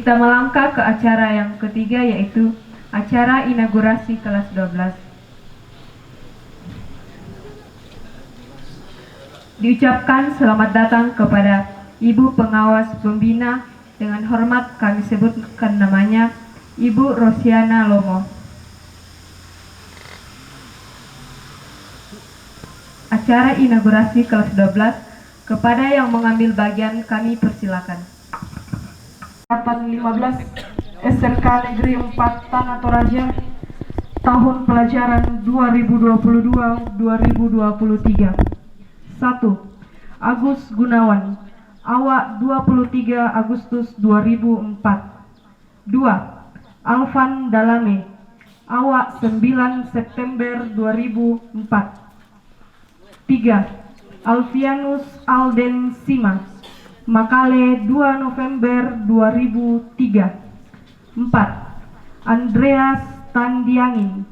Kita melangkah ke acara yang ketiga, yaitu acara inaugurasi kelas 12. Diucapkan selamat datang kepada Ibu Pengawas Pembina. Dengan hormat kami sebutkan namanya, Ibu Rosiana Lomo. Acara inaugurasi kelas 12, kepada yang mengambil bagian kami persilakan. 15 SMK Negeri 4 Tanah Toraja, tahun pelajaran 2022-2023. 1. Agus Gunawan, awak 23 Agustus 2004. 2. Alvan Dalame, awak 9 September 2004. 3. Alfianus Alden Sima, Makale 2 November 2003. 4. Andreas Tandiangin,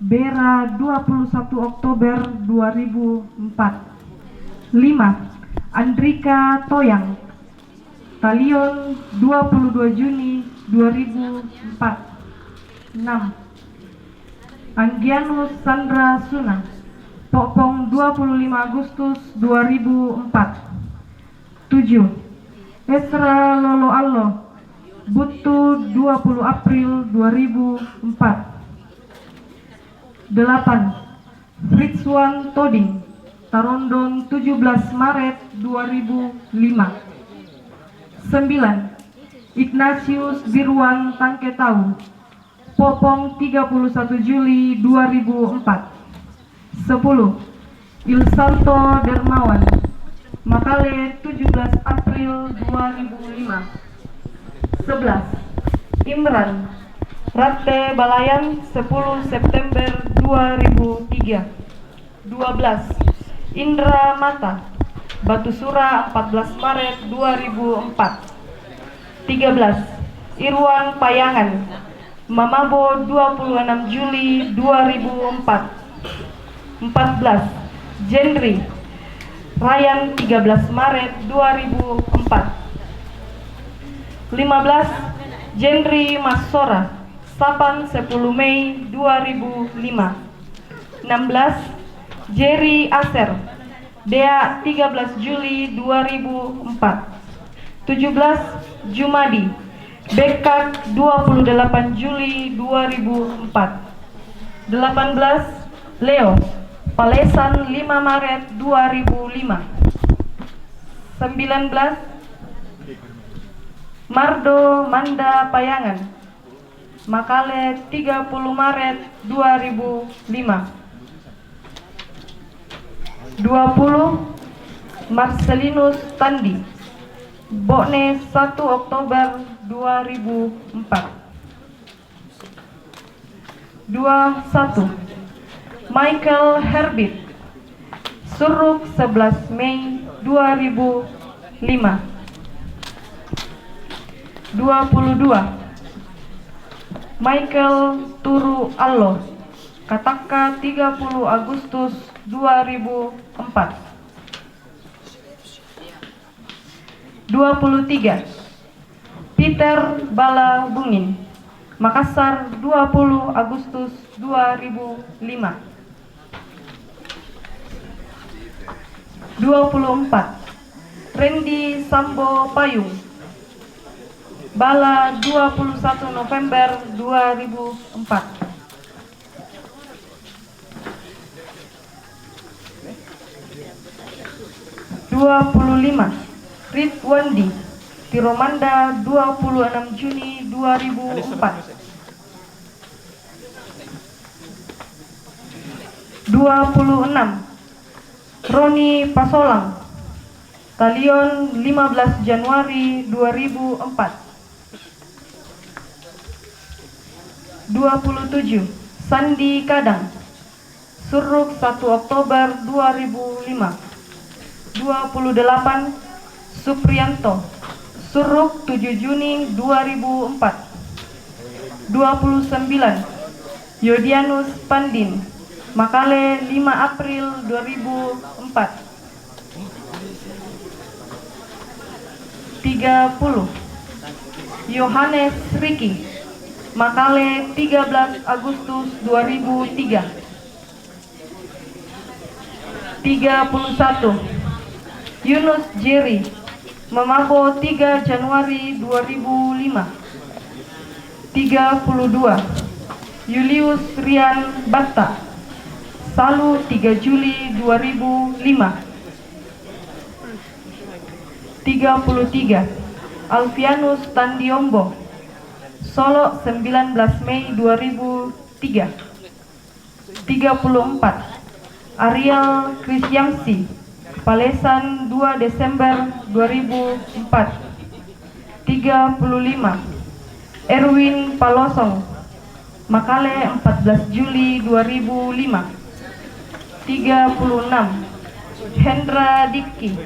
Bera 21 Oktober 2004. 5. Andrika Toyang, Talion 22 Juni 2004. 6. Anggianus Sandra Suna, Popong 25 Agustus 2004. 7. Esra Lolo Allo, Butu 20 April 2004. 8. Fritzwan Toding, Tarondon 17 Maret 2005. 9. Ignatius Birwan Tangketau, Popong 31 Juli 2004. 10. Ilsanto Dermawan, Makale 17 April 2005. 11. Imran Rate Balayan 10 September 2003. 12. Indra Mata, Batu Sura 14 Maret 2004. 13. Irwan Payangan, Mamabo 26 Juli 2004. 14. Jenry Ryan 13 Maret 2004. 15. Jenry Masora, Sapan 10 Mei 2005. 16. Jerry Aser, Dea 13 Juli 2004. 17. Jumadi Bekak 28 Juli 2004. 18. Leo Palesan 5 Maret 2005. 19. Mardo Manda Payangan, Makale 30 Maret 2005. 20. Marcelinus Tandi, Bokne 1 Oktober 2004. 21. Michael Herbit, Suruk 11 Mei 2005. 22. Michael Turu Allo, Kataka 30 Agustus 2004. 23. Peter Bala Bungin, Makassar 20 Agustus 2005. 24. Randy Sambo Payung, Bala 21 November 2004. 25. Ridwandi Tiromanda 26 Juni 2004. 26. Roni Pasolang, Talion 15 Januari 2004. 27. Sandi Kadang, Suruk 1 Oktober 2005. 28. Suprianto, Suruk 7 Juni 2004. 29. Yodianus Pandin, Makale 5 April 2004. 30. Yohanes Riki, Makale 13 Agustus 2003. 31. Yunus Jerry, Mamabo 3 Januari 2005. 32. Julius Rian Batta, Salu 3 Juli 2005. 33. Alfianus Tandiombo, Solo 19 Mei 2003. 34. Ariel Krisyamsi, Palesan 2 Desember 2004. 35. Erwin Palosong, Makale 14 Juli 2005. 36. Hendra Diki,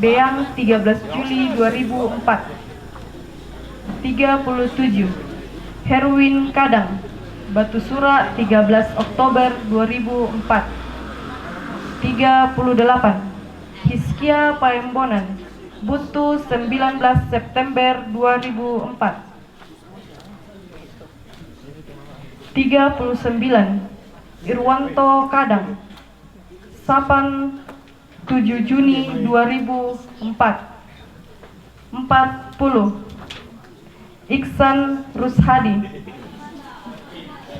Beang 13 Juli 2004. 37. Herwin Kadang, Batu Sura 13 Oktober 2004. 38. Hiskia Paembonan, Butu 19 September 2004. 39. Irwanto Kadang, Sapan 7 Juni 2004. 40. Iksan Rushadi,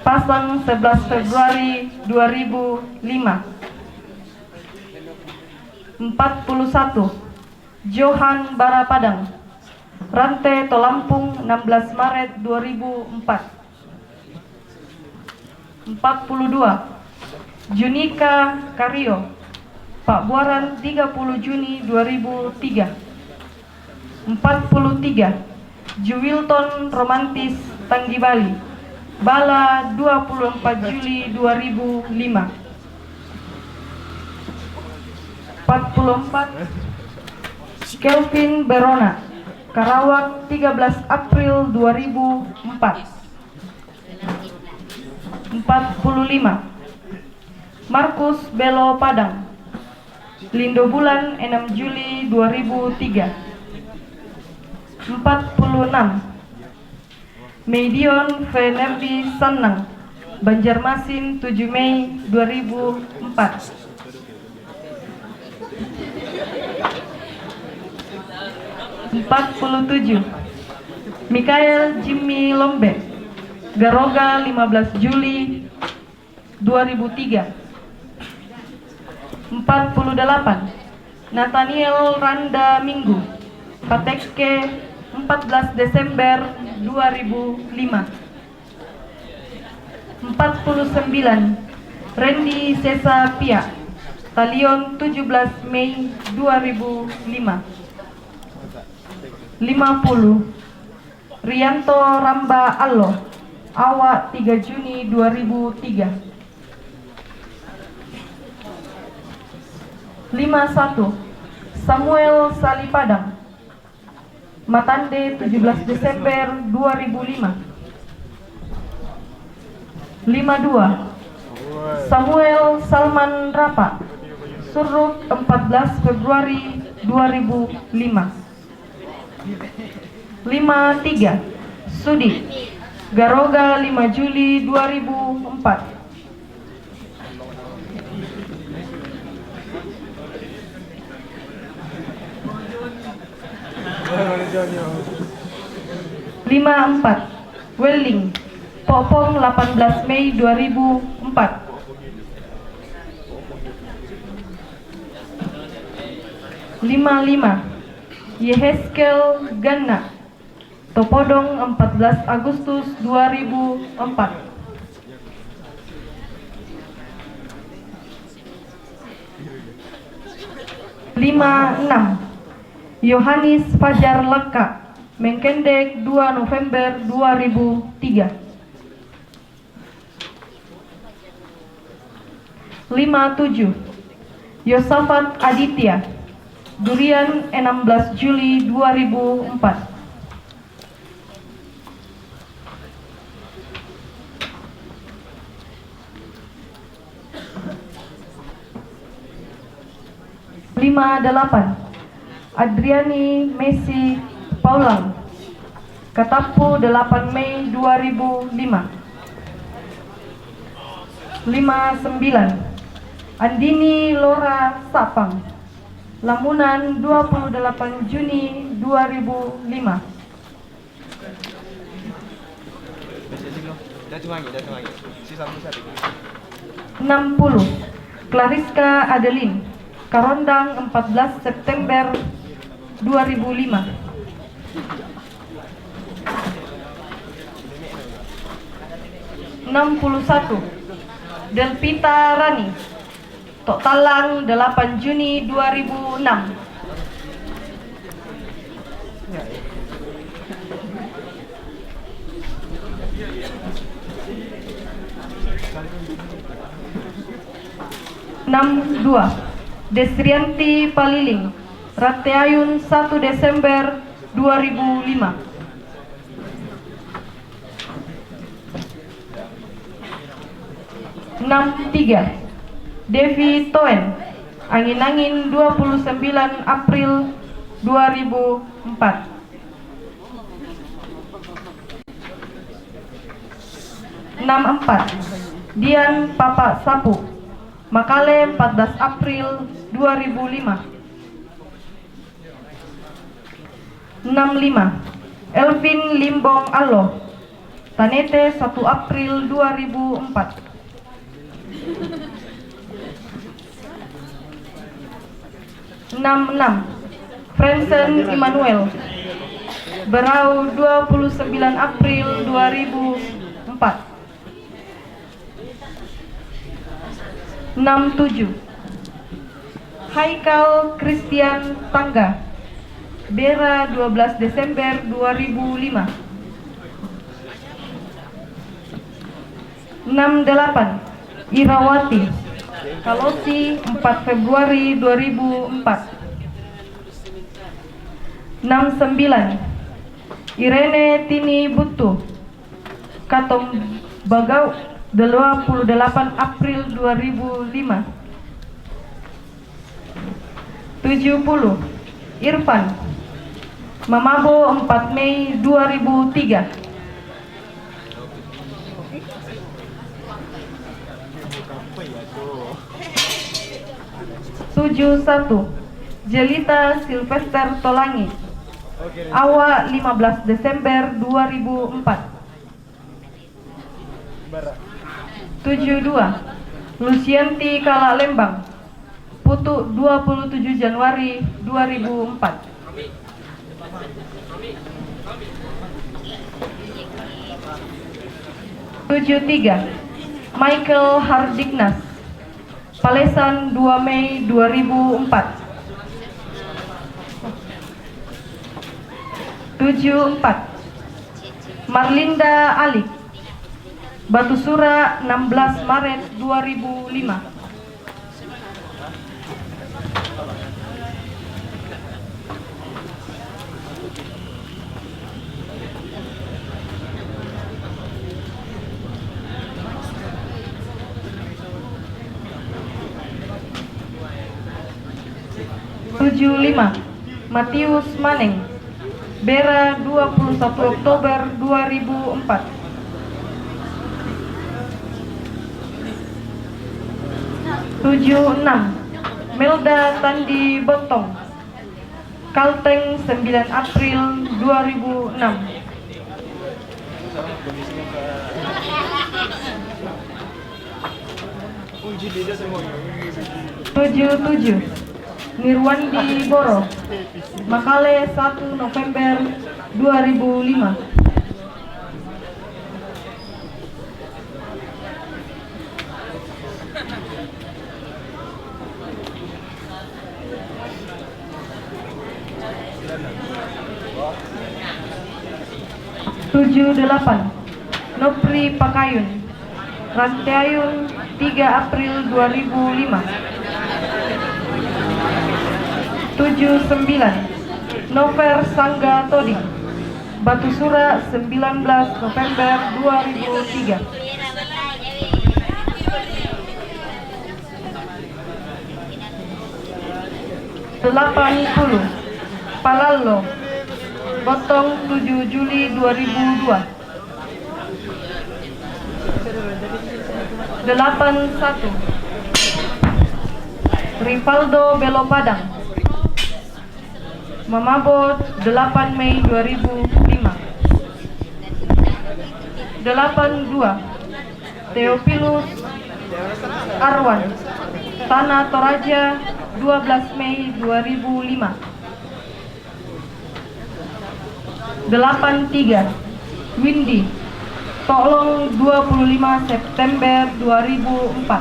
Pasang 11 Februari 2005. 41. Johan Barapadang, Rante Tolampung 16 Maret 2004. 42. Junika Karyo, Pak Buaran 30 Juni 2003. 43. Juwilton Romantis Tanggi Bali, Bala 24 Juli 2005. 44. Kelvin Berona, Karawang 13 April 2004. 45. Markus Belo Padang, Lindo Bulan 6 Juli 2003. 46. Medion Venerdi Sanang, Banjarmasin 7 Mei 2004. 47. Mikael Jimmy Lombe, Garoga 15 Juli 2003. 48. Nathaniel Randa Minggu, Patekke 14 Desember 2005. 49. Randy Sesa Pia, Talion 17 Mei 2005. 50. Rianto Ramba Allo, Awak 3 Juni 2003. 51. Samuel Salipadang, Matande 17 Desember 2005. 52. Samuel Salman Rapa, Surut 14 Februari 2005. 53. Sudi, Garoga 5 Juli 2004. 54. Welling, Popong 18 Mei 2004. 55. Yeheskel Ganna, Topodong 14 Agustus 2004. 56. Yohanis Fajar Leka, Mengkendek 2 November 2003. 57. Yosafat Aditya, Durian 16 Juli 2004. 58. Adriani Messi Paulang, Katapu 8 Mei 2005. 59. Andini Lora Sapang, Lamunan 28 Juni 2005. 60. Clariska Adeline, Karondang 14 September 2005. 61. Delpita Rani, Tok Talang 8 Juni 2006. 62. Desrianti Paliling, Rateayun 1 Desember 2005. 63. Devi Toen, Angin-angin 29 April 2004. 64. Dian Papa Sapu, Makale 14 April 2005. 65. Elvin Limbong Allo, Tanete 1 April 2004. 66. Fransen Immanuel, Berau 29 April 2004. 67. Haikal Christian Tangga, Bera 12 Desember 2005. 68. Irawati, Kalosi 4 Februari 2004. 69. Irene Tini Butu, Katom Bagau 28 April 2005. 70. Irfan, Mamabo 4 Mei 2003. 71. Jelita Sylvester Tolangi, Awa 15 Desember 2004. 72. Lucianti Kala Lembang, Putu 27 Januari 2004. 73. Michael Hardiknas, Palesan 2 Mei 2004. 74. Marlinda Alik, Batu Sura 16 Maret 2005. 75. Matius Maneng, Bera 21 Oktober 2004. 76. Melda Tandi Botong, Kalteng 9 April 2006. 77. Nirwandi Boro, Makale 1 November 2005. 78. Nopri Pakayun, Rantiayun 3 April 2005. 79. Nover Sangga Toding, Batu Sura 19 November 2003. 80. Palalo, Gotong 7 Juli 2002. 81 Rivaldo Belo Padang. Mamabo 8 Mei 2005. 82 Theophilus Arwan, Tanah Toraja 12 Mei 2005. 83 Windy Tolong 25 September 2004.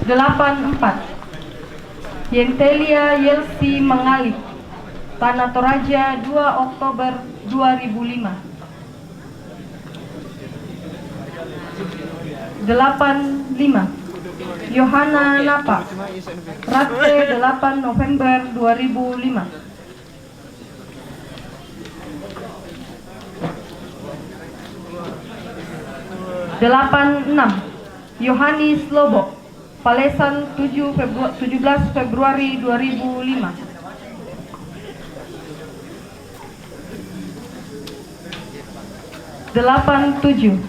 84 Yentelia Yelsi Mengalip, Tanah Toraja 2 Oktober 2005. 85 Yohana Napa, Rate 8 November 2005. 86 Yohanis Lobo, Palesan 17 Februari 2005. 87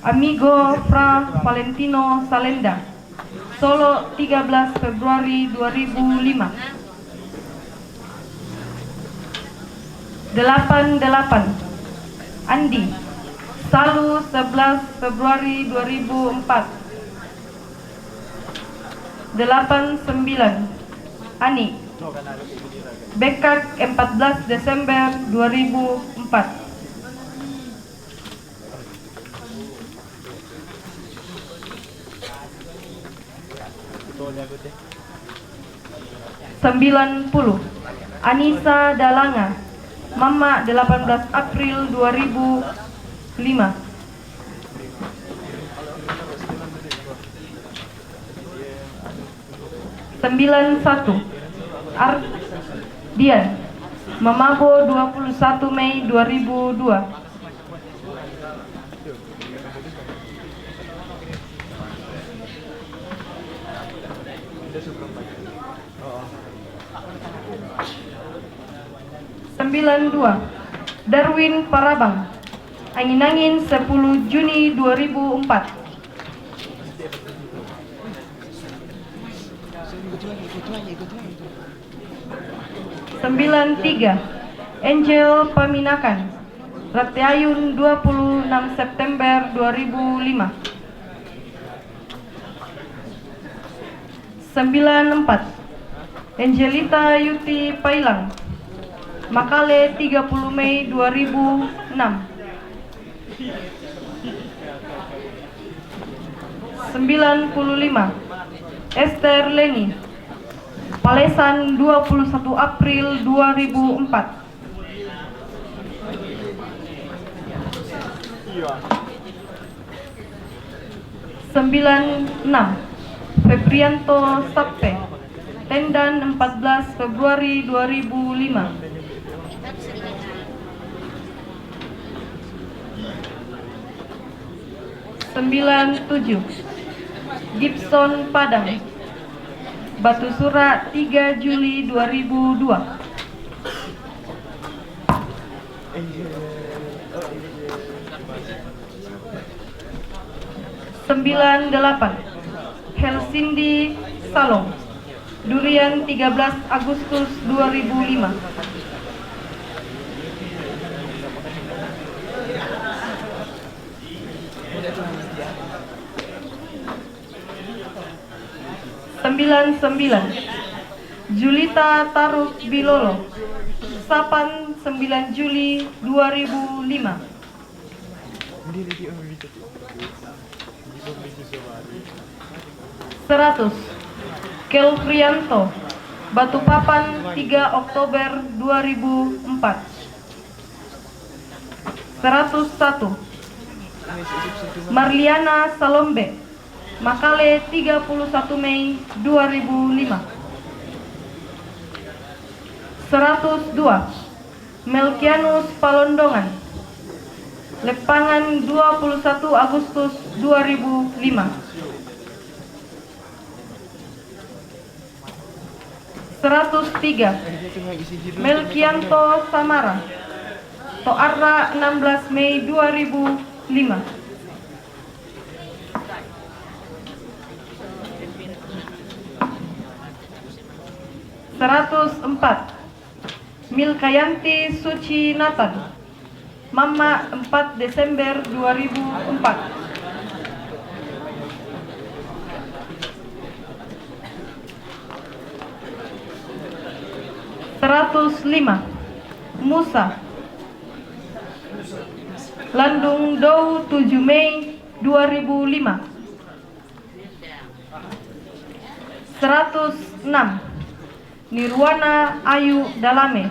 Amigo Fra Valentino Salenda, Solo 13 Februari 2005. 88 Andi Salu 11 Februari 2004. 89 Ani Bekak 14 Desember 2004. 90 Anissa Dalanga, Mama 18 April 2005. 91 Ardian, Mamabo 21 Mei 2002. 92 Darwin Parabang, Angin-angin 10 Juni 2004. 93 Angel Paminakan, Rateayun 26 September 2005. 94 Angelita Yuti Pailang, Makale 30 Mei 2006. 95 Esther Leni, Palesan 21 April 2004. 96 Febrianto Sapte, Tendan 14 Februari 2005. 97 Gibson Padang, Batu Sura 3 Juli 2002. 98 Helsindy Salong, Durian 13 Agustus 2005. 99 Julita Taruk Bilolo, Sapan 9 Juli 2005. 100 Kelfrianto, Batu Papan 3 Oktober 2004. 101 Marliana Salombe, Makale 31 Mei 2005. 102 Melkianus Palondongan, Lepangan 21 Agustus 2005. 103 Melkianto Samara, Toarra 16 Mei 2005. 104 Milkayanti Suci Nathan, Mama 4 Desember 2004. 105 Musa, Landung Dou 7 Mei 2005. 106 Nirwana Ayu Dalame,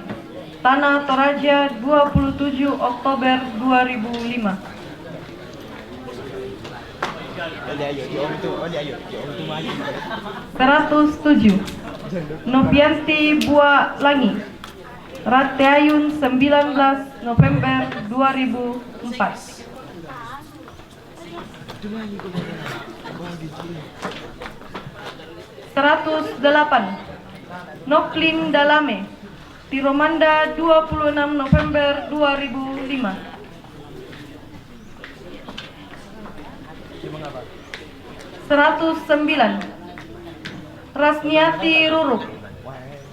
Tanah Toraja 27 Oktober 2005. 107 Novianti Bua Langi, Rateayun 19 November 2004. 108 Noklin Dalame, Tiromanda 26 November 2005. 109 Rasniati Ruruk,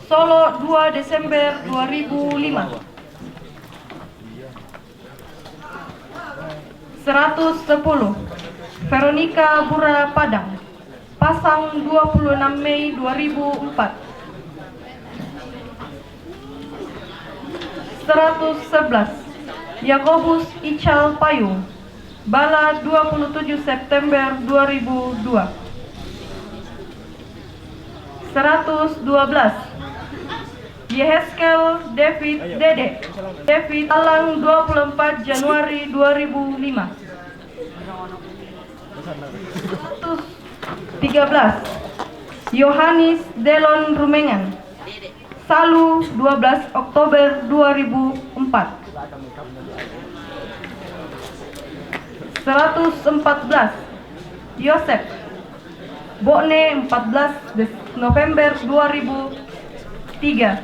Solo 2 Desember 2005. 110 Veronica Bura Padang, Pasang 26 Mei 2004. 111 Yakobus Ical Payung, Bala 27 September 2002. 112 Yeheskel David Dede, David Alang 24 Januari 2005. 113 Yohanis Delon Rumengan, Salu 12 Oktober 2004. 114 Yosef Bokne 14 November 2003.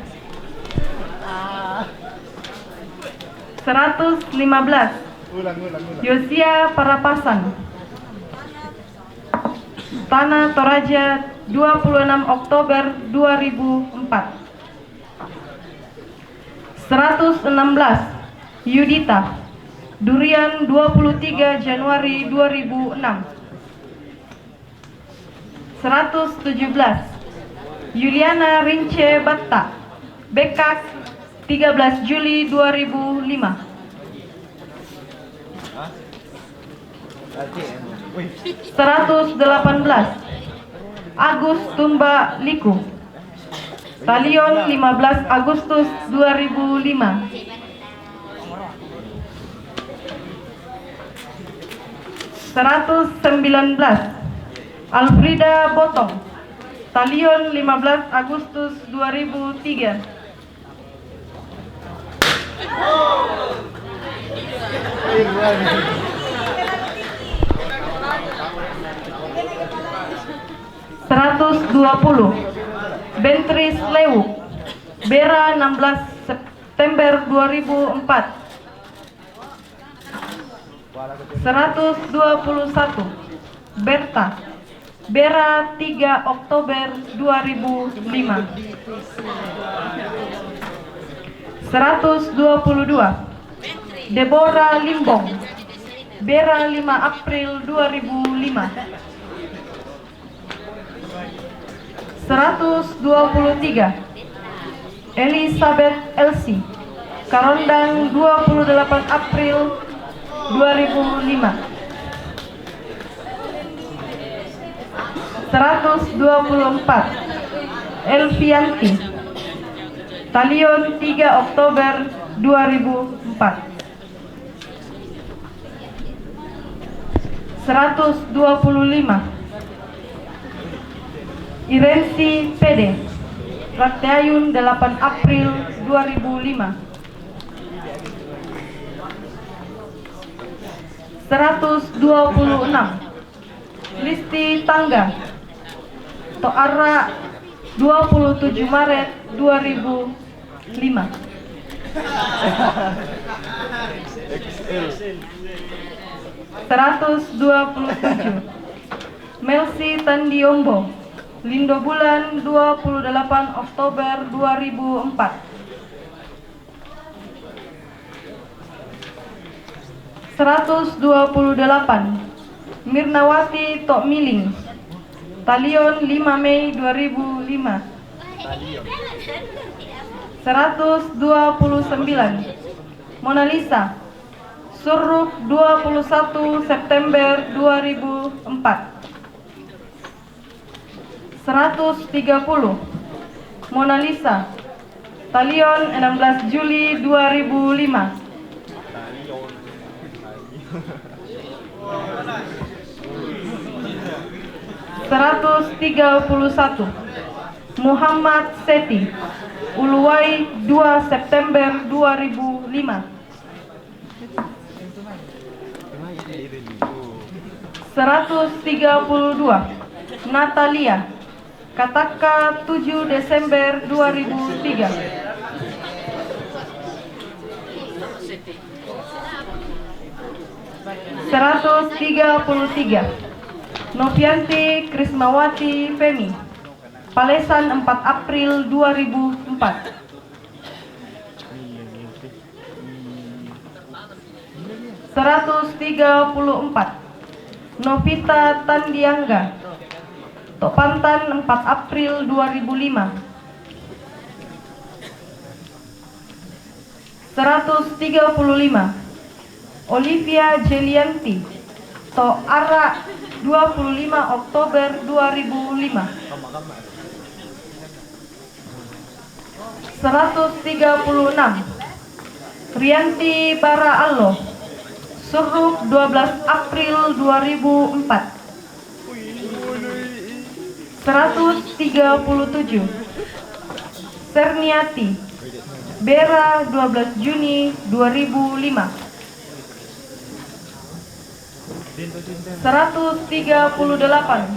115 Yosia Parapasan, Tanah Toraja 26 Oktober 2004. 116 Yudita Durian 23 Januari 2006. 117 Yuliana Rince Batta, Bekak 13 Juli 2005. 118 Agus Tumba Liku, Talion 15 Agustus 2005. 119 Alfrida Botong, Talion 15 Agustus 2003. 120 Bentris Lewuk, Bera 16 September 2004. 121 Berta, Bera 3 Oktober 2005. 122 Deborah Limbong, Bera 5 April 2005. 123 Elizabeth Elsie, Karondang 28 April 2005. 124 Elvianti, Talion 3 Oktober 2004. 125 Irensi Pede, Rateayun 8 April 2005. 126 Listi Tangga, Toarra 27 Maret 2005. (127) Melsi Tandiombo, Lindo Bulan 28 Oktober 2004. 128 Mirnawati Tokmiling, Talion 5 Mei 2005. 129 Mona Lisa, Suruk 21 September 2004. 130 Mona Lisa, Talion 16 Juli 2005. 131 Muhammad Seti, Uluwai 2 September 2005. 132 Natalia, Kataka 7 Desember 2003. 133 Novianti Krismawati Femi, Palesan 4 April 2004. 134 Novita Tandiangga, Tokpantan 4 April 2005. 135 Olivia Jelianti, Tok Ara 25 Oktober 2005. 136 Rianti Bara Allo, Suruk 12 April 2004. 137 Serniati Bera 12 Juni 2005. 138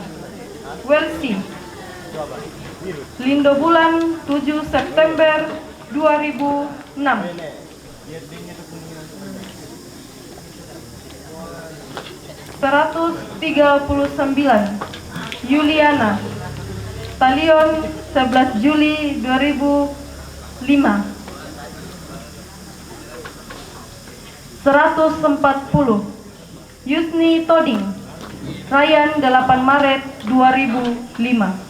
Welsi, Lindo Bulan 7 September 2006. 139 Yuliana, Talion 11 Juli 2005. 140 Yusni Toding, Ryan 8 Maret 2005.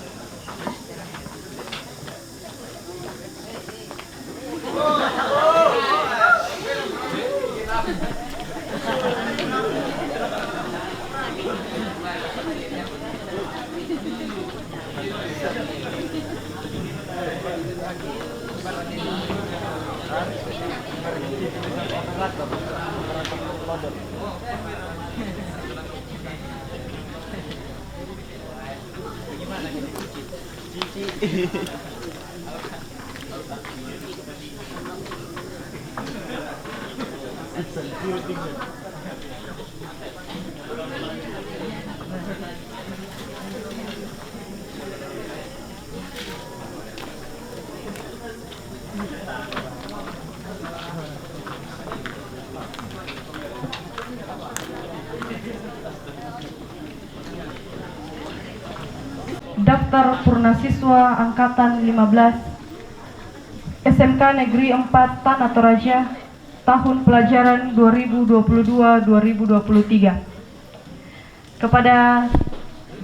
Daftar Purnasiswa Angkatan 15 SMK Negeri 4 Tanah Toraja tahun pelajaran 2022-2023. Kepada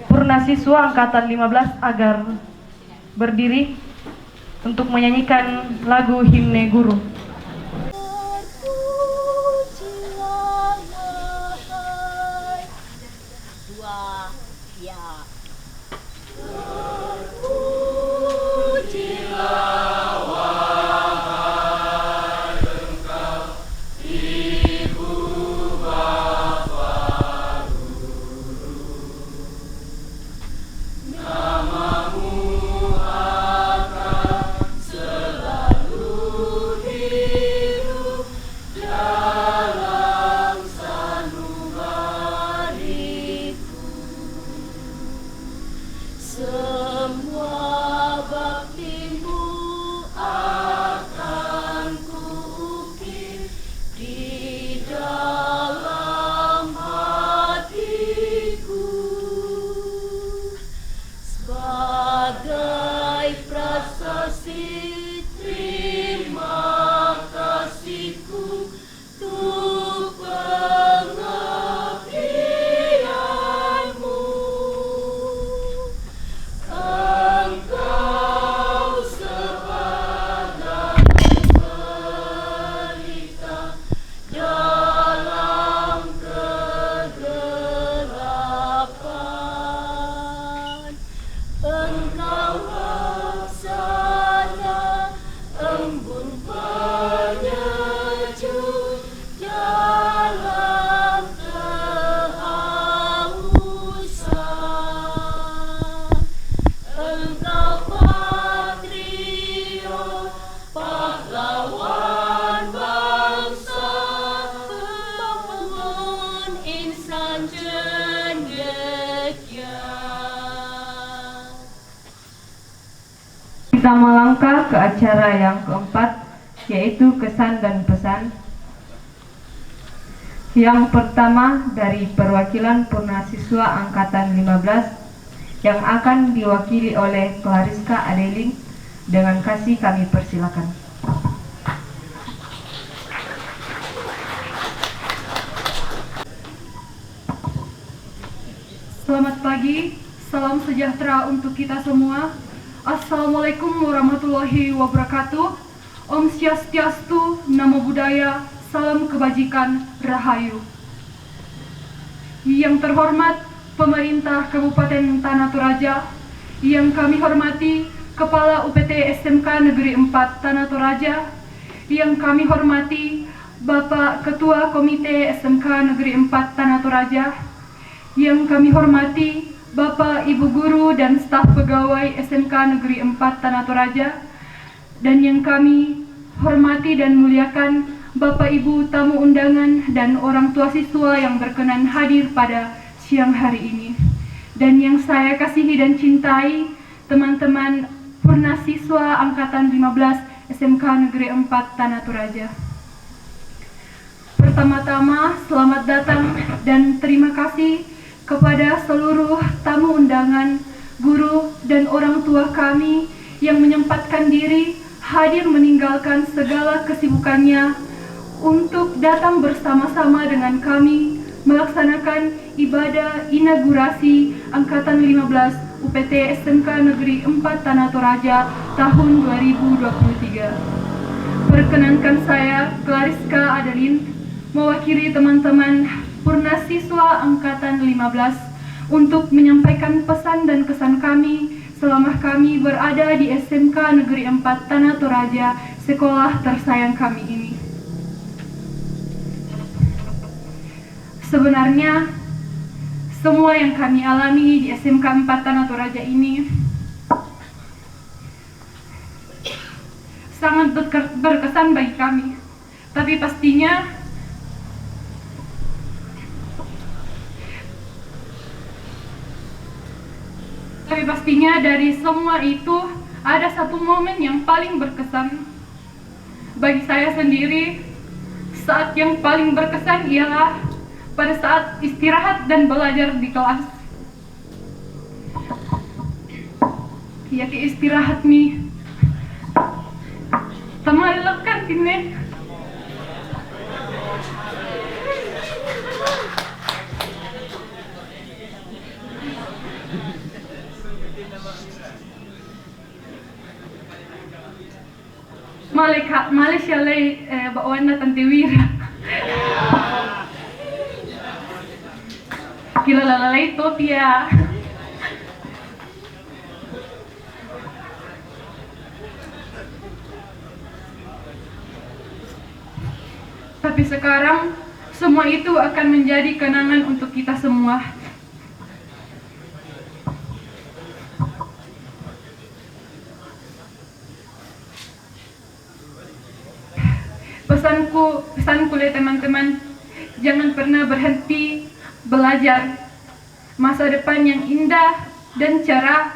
Purnasiswa Angkatan 15 agar berdiri untuk menyanyikan lagu himne guru. Namamu akan selalu Kita melangkah ke acara yang keempat, yaitu kesan dan pesan. Yang pertama dari perwakilan Purnasiswa Angkatan 15 yang akan diwakili oleh Clariska Adeline. Dengan kasih kami persilakan. Selamat pagi, salam sejahtera untuk kita semua. Assalamualaikum warahmatullahi wabarakatuh. Om Swastiastu, Namo Buddhaya, salam kebajikan, Rahayu. Yang terhormat Pemerintah Kabupaten Tanah Toraja, yang kami hormati Kepala UPT SMK Negeri 4 Tanah Toraja, yang kami hormati Bapak Ketua Komite SMK Negeri 4 Tanah Toraja, yang kami hormati Bapak, Ibu Guru, dan staf pegawai SMK Negeri 4 Tanah Toraja, dan yang kami hormati dan muliakan Bapak, Ibu, tamu undangan, dan orang tua siswa yang berkenan hadir pada siang hari ini. Dan yang saya kasihi dan cintai, teman-teman Purnasiswa Angkatan 15 SMK Negeri 4 Tanah Toraja. Pertama-tama, selamat datang dan terima kasih kepada seluruh tamu undangan, guru, dan orang tua kami yang menyempatkan diri hadir meninggalkan segala kesibukannya untuk datang bersama-sama dengan kami melaksanakan ibadah inaugurasi Angkatan 15 UPT SMK Negeri 4 Tanah Toraja tahun 2023. Perkenankan saya, Clariska Adeline, mewakili teman-teman Purnasiswa Angkatan 15 untuk menyampaikan pesan dan kesan kami selama kami berada di SMK Negeri 4 Tanah Toraja, sekolah tersayang kami ini. Sebenarnya, semua yang kami alami di SMK 4 Tanah Toraja ini sangat berkesan bagi kami. Tapi pastinya dari semua itu ada satu momen yang paling berkesan bagi saya sendiri. Saat yang paling berkesan ialah pada saat istirahat dan belajar di kelas. Ya, ke istirahat nih. Tamalakan ini. Malaysia lay bawaan na tantiwira. Kilala itu dia. Tapi sekarang semua itu akan menjadi kenangan untuk kita semua. Pesanku oleh teman-teman, jangan pernah berhenti belajar. Masa depan yang indah dan cerah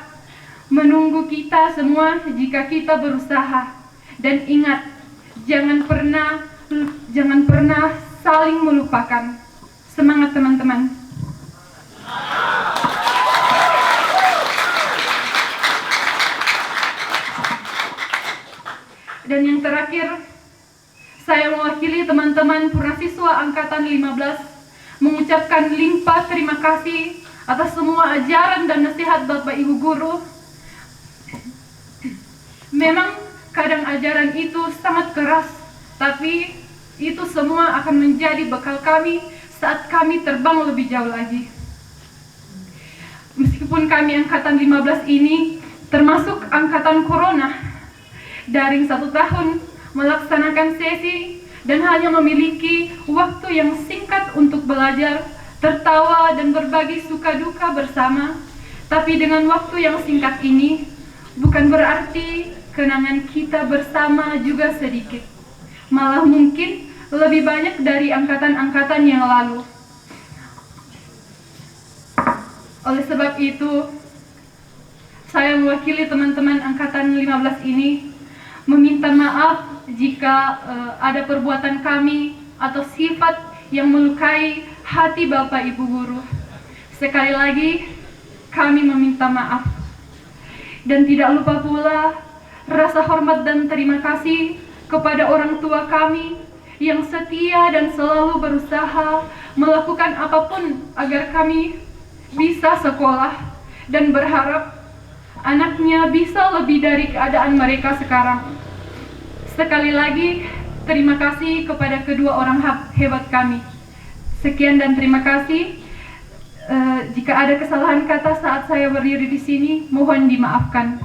menunggu kita semua jika kita berusaha. Dan ingat, jangan pernah saling melupakan. Semangat teman-teman. Dan yang terakhir, saya mewakili teman-teman Purnasiswa Angkatan 15 mengucapkan limpah terima kasih atas semua ajaran dan nasihat Bapak Ibu Guru. Memang kadang ajaran itu sangat keras, tapi itu semua akan menjadi bekal kami saat kami terbang lebih jauh lagi. Meskipun kami Angkatan 15 ini termasuk Angkatan Corona, daring 1 tahun melaksanakan sesi dan hanya memiliki waktu yang singkat untuk belajar, tertawa dan berbagi suka duka bersama. Tapi dengan waktu yang singkat ini, bukan berarti kenangan kita bersama juga sedikit. Malah mungkin lebih banyak dari angkatan-angkatan yang lalu. Oleh sebab itu, saya mewakili teman-teman Angkatan 15 ini meminta maaf jika ada perbuatan kami atau sifat yang melukai hati Bapak Ibu Guru. Sekali lagi, kami meminta maaf. Dan tidak lupa pula rasa hormat dan terima kasih kepada orang tua kami yang setia dan selalu berusaha melakukan apapun agar kami bisa sekolah dan berharap anaknya bisa lebih dari keadaan mereka sekarang. Sekali lagi, terima kasih kepada kedua orang hebat kami. Sekian dan terima kasih. Jika ada kesalahan kata saat saya berdiri di sini, mohon dimaafkan.